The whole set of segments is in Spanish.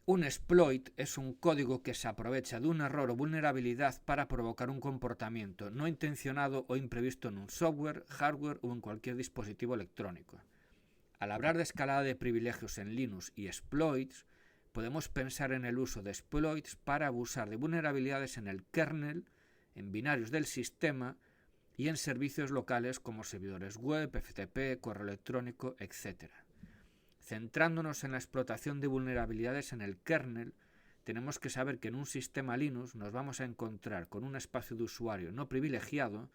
Un exploit es un código que se aprovecha de un error o vulnerabilidad para provocar un comportamiento no intencionado o imprevisto en un software, hardware o en cualquier dispositivo electrónico. Al hablar de escalada de privilegios en Linux y exploits, podemos pensar en el uso de exploits para abusar de vulnerabilidades en el kernel, en binarios del sistema y en servicios locales como servidores web, FTP, correo electrónico, etc. Centrándonos en la explotación de vulnerabilidades en el kernel, tenemos que saber que en un sistema Linux nos vamos a encontrar con un espacio de usuario no privilegiado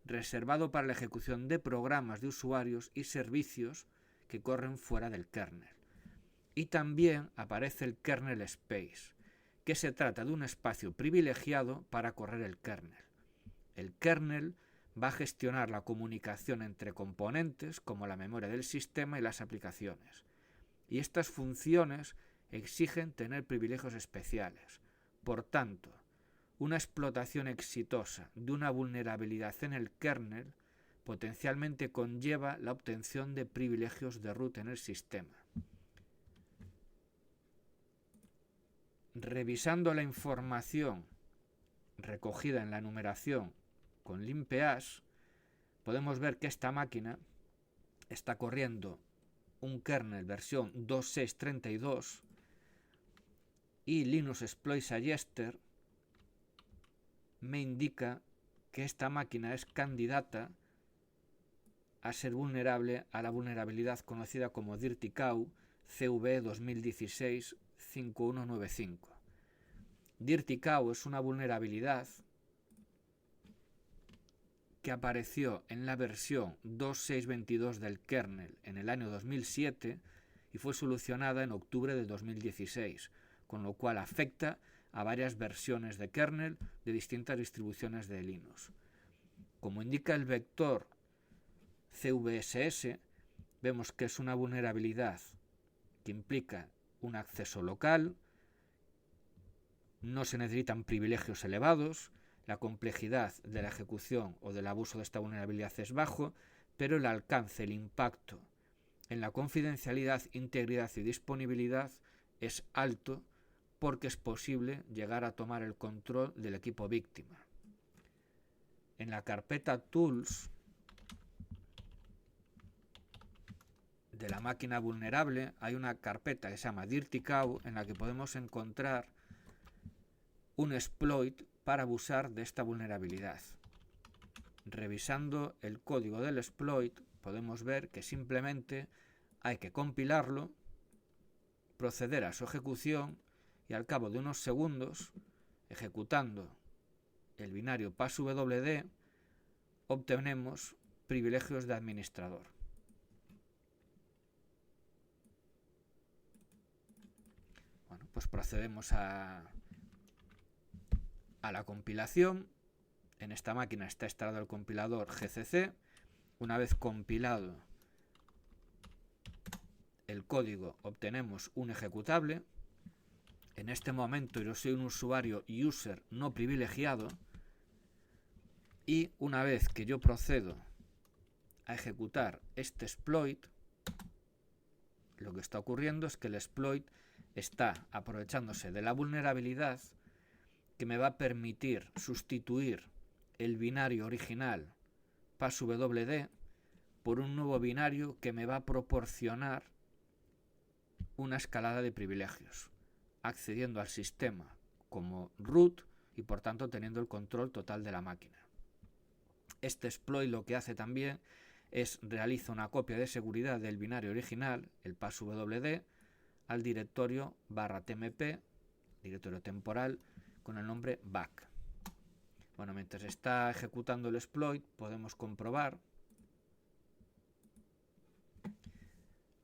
reservado para la ejecución de programas de usuarios y servicios que corren fuera del kernel. Y también aparece el kernel space, que se trata de un espacio privilegiado para correr el kernel. El kernel va a gestionar la comunicación entre componentes como la memoria del sistema y las aplicaciones. Y estas funciones exigen tener privilegios especiales. Por tanto, una explotación exitosa de una vulnerabilidad en el kernel potencialmente conlleva la obtención de privilegios de root en el sistema. Revisando la información recogida en la enumeración con limpeas, podemos ver que esta máquina está corriendo un kernel versión 2.6.32 y Linux Exploit Suggester me indica que esta máquina es candidata a ser vulnerable a la vulnerabilidad conocida como Dirty Cow CV 2016-5195. Dirty Cow es una vulnerabilidad que apareció en la versión 2.6.22 del kernel en el año 2007 y fue solucionada en octubre de 2016, con lo cual afecta a varias versiones de kernel de distintas distribuciones de Linux. Como indica el vector CVSS, vemos que es una vulnerabilidad que implica un acceso local, no se necesitan privilegios elevados, la complejidad de la ejecución o del abuso de esta vulnerabilidad es bajo, pero el alcance, el impacto en la confidencialidad, integridad y disponibilidad es alto porque es posible llegar a tomar el control del equipo víctima. En la carpeta Tools de la máquina vulnerable hay una carpeta que se llama Dirty Cow en la que podemos encontrar un exploit para abusar de esta vulnerabilidad. Revisando el código del exploit podemos ver que simplemente hay que compilarlo, proceder a su ejecución y al cabo de unos segundos, ejecutando el binario passwd, obtenemos privilegios de administrador. Bueno, pues procedemos a la compilación. En esta máquina está instalado el compilador GCC. Una vez compilado el código, obtenemos un ejecutable. En este momento yo soy un usuario user no privilegiado y una vez que yo procedo a ejecutar este exploit, lo que está ocurriendo es que el exploit está aprovechándose de la vulnerabilidad que me va a permitir sustituir el binario original passwd por un nuevo binario que me va a proporcionar una escalada de privilegios, accediendo al sistema como root y por tanto teniendo el control total de la máquina. Este exploit lo que hace también es realiza una copia de seguridad del binario original, el passwd, al directorio /tmp, directorio temporal, con el nombre back. Bueno, mientras está ejecutando el exploit podemos comprobar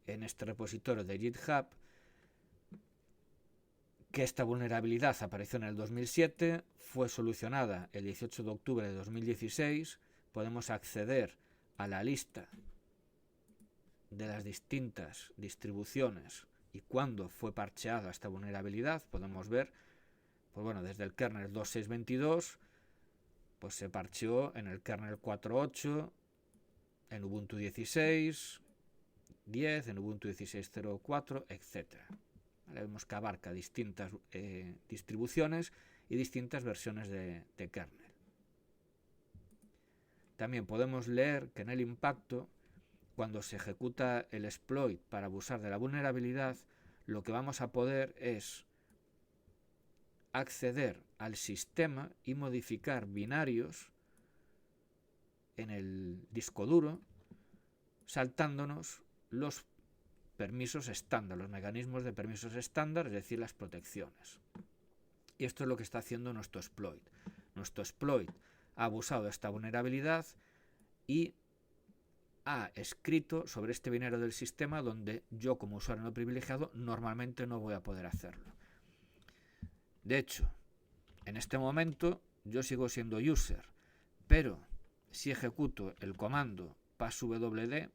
en este repositorio de GitHub que esta vulnerabilidad apareció en el 2007, fue solucionada el 18 de octubre de 2016, podemos acceder a la lista de las distintas distribuciones y cuándo fue parcheada esta vulnerabilidad. Podemos ver, pues bueno, desde el kernel 2.6.22 pues se parcheó en el kernel 4.8, en Ubuntu 16, 10, en Ubuntu 16.04, etc. Vemos que abarca distintas distribuciones y distintas versiones de kernel. También podemos leer que en el impacto, cuando se ejecuta el exploit para abusar de la vulnerabilidad, lo que vamos a poder es acceder al sistema y modificar binarios en el disco duro, saltándonos los permisos estándar, los mecanismos de permisos estándar, es decir, las protecciones. Y esto es lo que está haciendo nuestro exploit. Nuestro exploit ha abusado de esta vulnerabilidad y ha escrito sobre este binario del sistema donde yo, como usuario no privilegiado, normalmente no voy a poder hacerlo. De hecho, en este momento yo sigo siendo user, pero si ejecuto el comando passwd,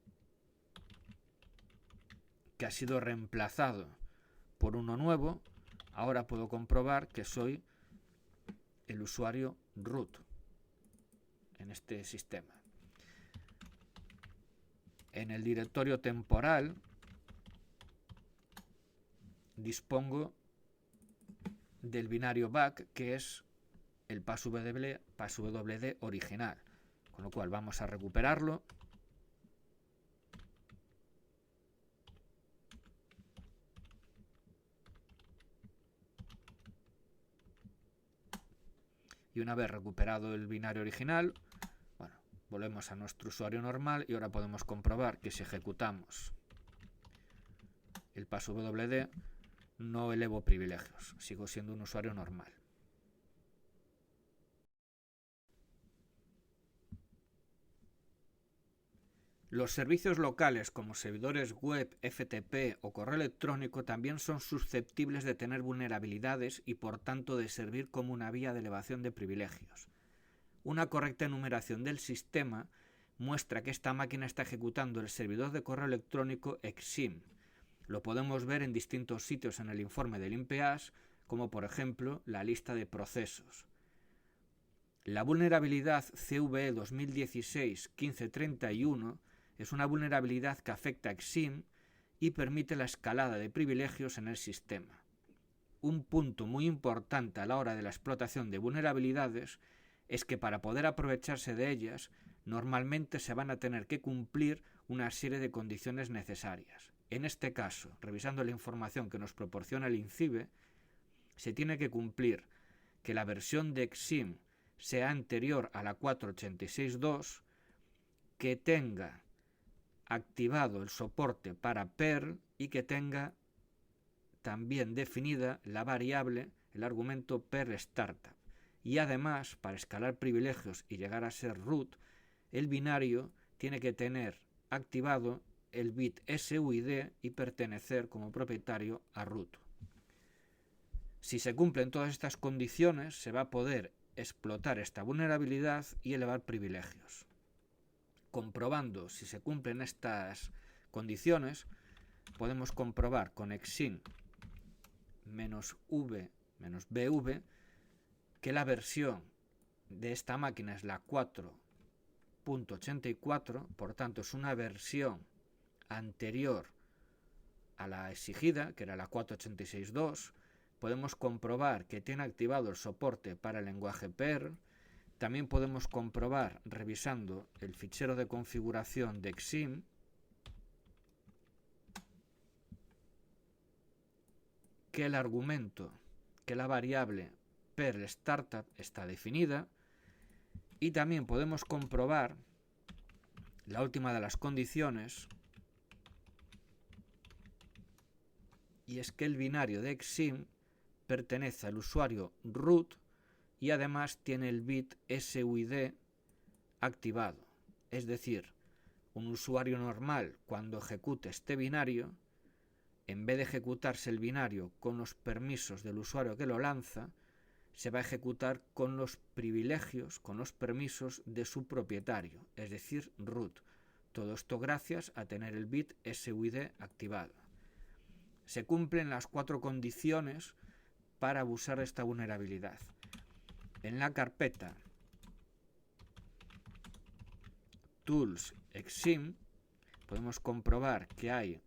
que ha sido reemplazado por uno nuevo, ahora puedo comprobar que soy el usuario root en este sistema. En el directorio temporal dispongo del binario back, que es el passwd original, con lo cual vamos a recuperarlo. Y una vez recuperado el binario original, bueno, volvemos a nuestro usuario normal y ahora podemos comprobar que si ejecutamos el passwd no elevo privilegios, sigo siendo un usuario normal. Los servicios locales como servidores web, FTP o correo electrónico también son susceptibles de tener vulnerabilidades y por tanto de servir como una vía de elevación de privilegios. Una correcta enumeración del sistema muestra que esta máquina está ejecutando el servidor de correo electrónico Exim. Lo podemos ver en distintos sitios en el informe del INPEAS, como por ejemplo la lista de procesos. La vulnerabilidad CVE 2016-1531 es una vulnerabilidad que afecta a Exim y permite la escalada de privilegios en el sistema. Un punto muy importante a la hora de la explotación de vulnerabilidades es que para poder aprovecharse de ellas, normalmente se van a tener que cumplir una serie de condiciones necesarias. En este caso, revisando la información que nos proporciona el INCIBE, se tiene que cumplir que la versión de Exim sea anterior a la 4.86.2, que tenga activado el soporte para Perl y que tenga también definida la variable, el argumento Perl Startup. Y además, para escalar privilegios y llegar a ser root, el binario tiene que tener activado el bit SUID y pertenecer como propietario a root. Si se cumplen todas estas condiciones, se va a poder explotar esta vulnerabilidad y elevar privilegios. Comprobando si se cumplen estas condiciones, podemos comprobar con exim-v-bv que la versión de esta máquina es la 4.84, por tanto es una versión anterior a la exigida, que era la 4.86.2. Podemos comprobar que tiene activado el soporte para el lenguaje Perl. También podemos comprobar, revisando el fichero de configuración de Exim, que el argumento, que la variable Perl Startup está definida. Y también podemos comprobar la última de las condiciones, y es que el binario de Exim pertenece al usuario root y además tiene el bit SUID activado. Es decir, un usuario normal, cuando ejecute este binario, en vez de ejecutarse el binario con los permisos del usuario que lo lanza, se va a ejecutar con los privilegios, con los permisos de su propietario, es decir, root. Todo esto gracias a tener el bit SUID activado. Se cumplen las 4 condiciones para abusar de esta vulnerabilidad. En la carpeta Tools Exim podemos comprobar que hay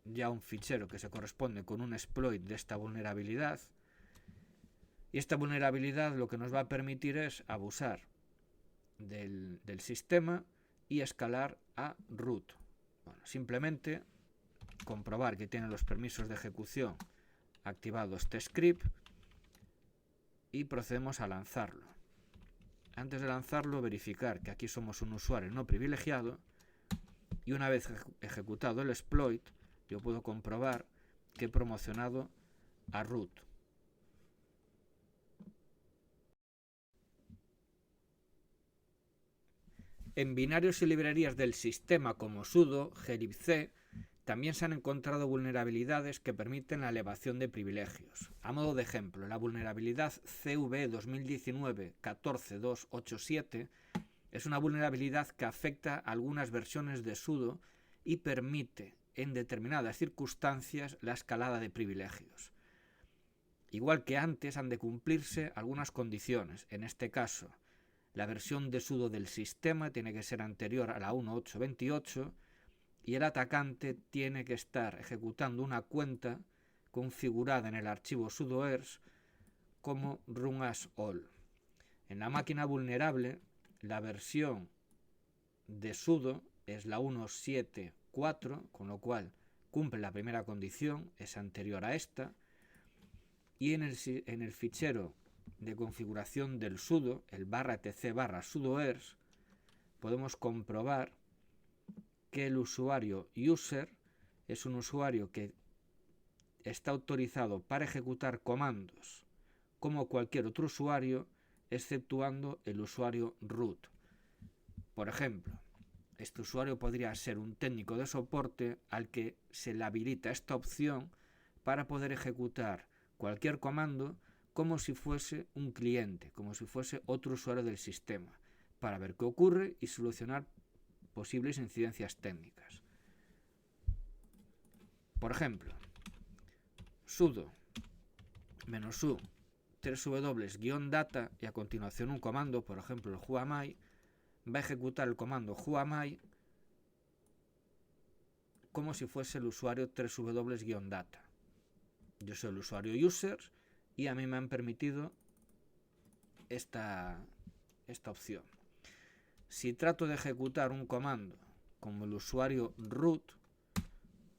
ya un fichero que se corresponde con un exploit de esta vulnerabilidad. Y esta vulnerabilidad lo que nos va a permitir es abusar del sistema y escalar a root. Bueno, simplemente comprobar que tiene los permisos de ejecución activado este script y procedemos a lanzarlo. Antes de lanzarlo, verificar que aquí somos un usuario no privilegiado, y una vez ejecutado el exploit, yo puedo comprobar que he promocionado a root. En binarios y librerías del sistema como sudo, glibc, también se han encontrado vulnerabilidades que permiten la elevación de privilegios. A modo de ejemplo, la vulnerabilidad CV 2019-14287 es una vulnerabilidad que afecta a algunas versiones de sudo y permite, en determinadas circunstancias, la escalada de privilegios. Igual que antes, han de cumplirse algunas condiciones. En este caso, la versión de sudo del sistema tiene que ser anterior a la 1.8.28 y el atacante tiene que estar ejecutando una cuenta configurada en el archivo sudoers como runasall. En la máquina vulnerable, la versión de sudo es la 1.7.4, con lo cual cumple la primera condición, es anterior a esta, y en el fichero de configuración del sudo, el /etc/sudoers, podemos comprobar que el usuario user es un usuario que está autorizado para ejecutar comandos como cualquier otro usuario, exceptuando el usuario root. Por ejemplo, este usuario podría ser un técnico de soporte al que se le habilita esta opción para poder ejecutar cualquier comando como si fuese un cliente, como si fuese otro usuario del sistema, para ver qué ocurre y solucionar posibles incidencias técnicas. Por ejemplo, sudo -u 3w-data y a continuación un comando, por ejemplo el whoami, va a ejecutar el comando whoami como si fuese el usuario 3w-data. Yo soy el usuario user y a mí me han permitido esta opción. Si trato de ejecutar un comando como el usuario root,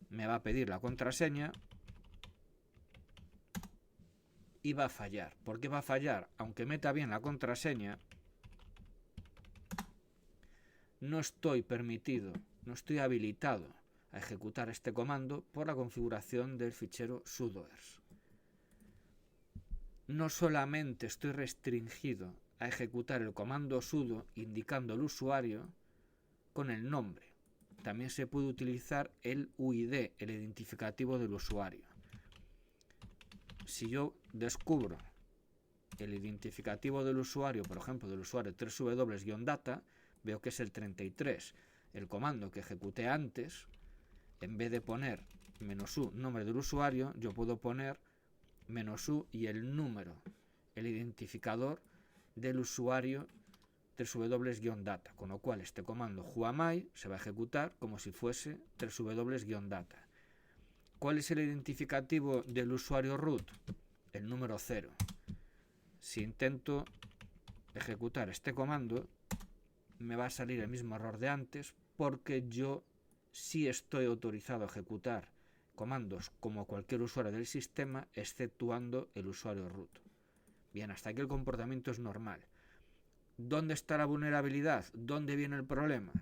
me va a pedir la contraseña y va a fallar. ¿Por qué va a fallar? Aunque meta bien la contraseña, no estoy permitido, no estoy habilitado a ejecutar este comando por la configuración del fichero sudoers. No solamente estoy restringido a ejecutar el comando sudo indicando el usuario con el nombre, también se puede utilizar el UID, el identificativo del usuario. Si yo descubro el identificativo del usuario, por ejemplo del usuario 3w-data, veo que es el 33. El comando que ejecuté antes, en vez de poner -u nombre del usuario, yo puedo poner -u y el número, el identificador del usuario 3w-data, con lo cual este comando whoami se va a ejecutar como si fuese 3w-data. ¿Cuál es el identificativo del usuario root? El número 0. Si intento ejecutar este comando, me va a salir el mismo error de antes porque yo sí estoy autorizado a ejecutar comandos como cualquier usuario del sistema, exceptuando el usuario root. Bien, hasta aquí el comportamiento es normal. ¿Dónde está la vulnerabilidad? ¿Dónde viene el problema?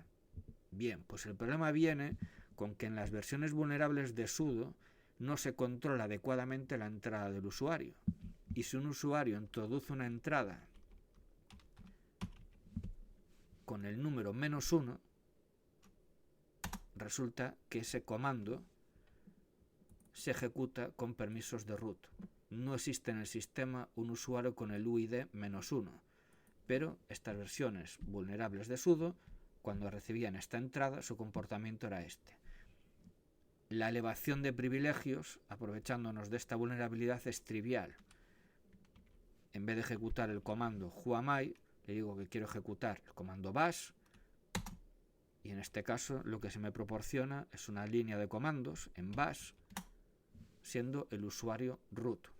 Bien, pues el problema viene con que en las versiones vulnerables de sudo no se controla adecuadamente la entrada del usuario. Y si un usuario introduce una entrada con el número -1, resulta que ese comando se ejecuta con permisos de root. No existe en el sistema un usuario con el UID -1, pero estas versiones vulnerables de sudo, cuando recibían esta entrada, su comportamiento era este. La elevación de privilegios, aprovechándonos de esta vulnerabilidad, es trivial. En vez de ejecutar el comando whoami, le digo que quiero ejecutar el comando bash Y en este caso lo que se me proporciona es una línea de comandos en bash, siendo el usuario root.